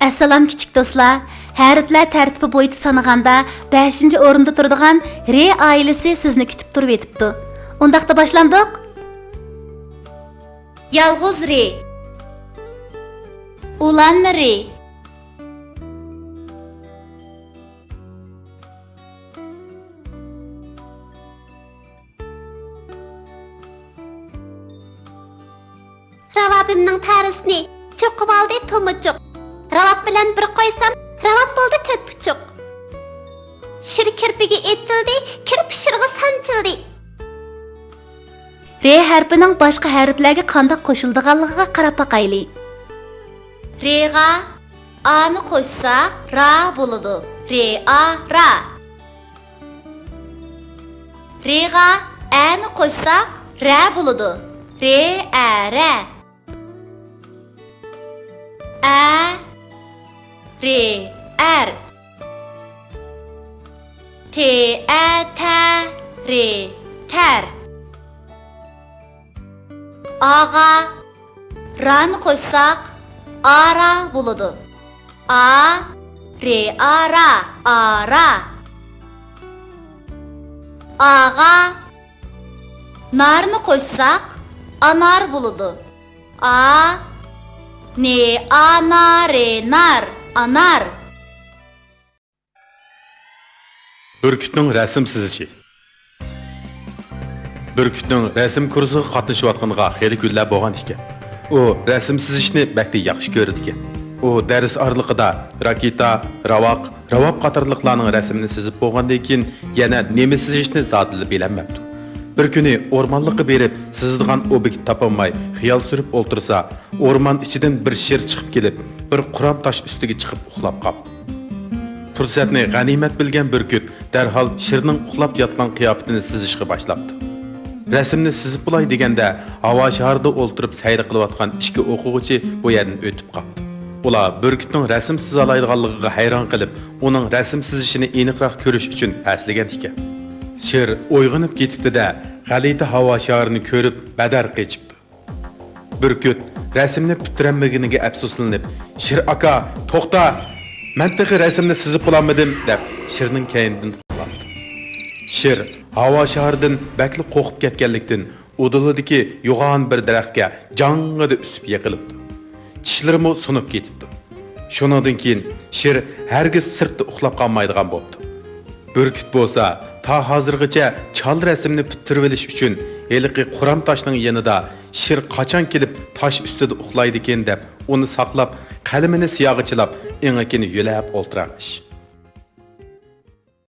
Assalom kichik do'stlar. Harflar tartibi bo'yicha sanaganda 5-o'rinda turadigan Re oilasi sizni kutib turib etibdi. Undaqda boshlandik. Yolg'iz Re. Ulanma Re. Ravabimning tarisini cho'qib oldi to'michuq. Ravab bilan bir qo'ysam, ravab bo'ldi to'tpuchuq. Shir kirpiga etildi, kirp shirg'i sanchildi. Re harfining boshqa harflarga qanday qo'shildiganligiga qarab boqaylik. Re'ga a ni qo'shsak, ra bo'ladi. Re a ra. Re'ga a ni qo'shsak, ra bo'ladi. Re a ra. A Re ar. Te a ta re tar. Ağa ra'ni qo'shsak ara bo'ladi. A re ara ara. Ağa narni qo'shsak anar bo'ladi. A ne anare nar anar. Burkutning rasm sizishi. Burkutning rasm kursiga qatnashayotganiga xeyli kunlar bo'lgan ekan. U rasm sizishni bakda yaxshi ko'rdi ekan. U dars oraliqida raketa, ravaq qatorliqlarning rasmini sizib bo'lgandan keyin yana nima sizishni zodli bilmayapti. Bir kuni o'rmonlikqa berib sizadigan obyekt topolmay xiyol surib o'ltirsa, o'rmon ichidan bir sher chiqib kelib, bir quram tosh ustiga chiqib uxlab qoldi. Fursatni g'animat bilgan Burkut darhol sherning uxlab yotgan qiyofatini sizishga boshlabdi. Rasmni sizib bo'lay deganda havo shaharida o'ltirib sayr qilayotgan ikki o'quvchi bu yerdan o'tib qoldi. Ular Burkutning rasm siza oladiganligiga hayron qilib, uning rasm sizishini aniqroq ko'rish uchun aslagan ekan. Sher uyg'onib ketibdi-da, g'alati havo shaharini ko'rib badar qechibdi. Burkut rasmni bitirmaganiga afsuslanib, "Sher aka, to'xta! Men texi rasmni sizib bo'lmadim" deb Sherning kaynidan qo'labdi. Sher havo shaharidan bakli qo'rqib ketganlikdan udulidagi yo'g'on bir daraxtga jang'ida usib yiqilibdi. Tishlarimi sunib ketibdi. Shundan keyin Sher hargiz sirtda uxlab qolmaydigan bo'ldi. Burkut bo'lsa, ta hozirgacha chal rasmni bitirib olish uchun heliqi quram toshning yanida Sher qachon kelib tosh ustida uxlaydi ekan deb uni saqlab, qalamini siyog'ichilab, engakini yo'lab o'ltirarmish.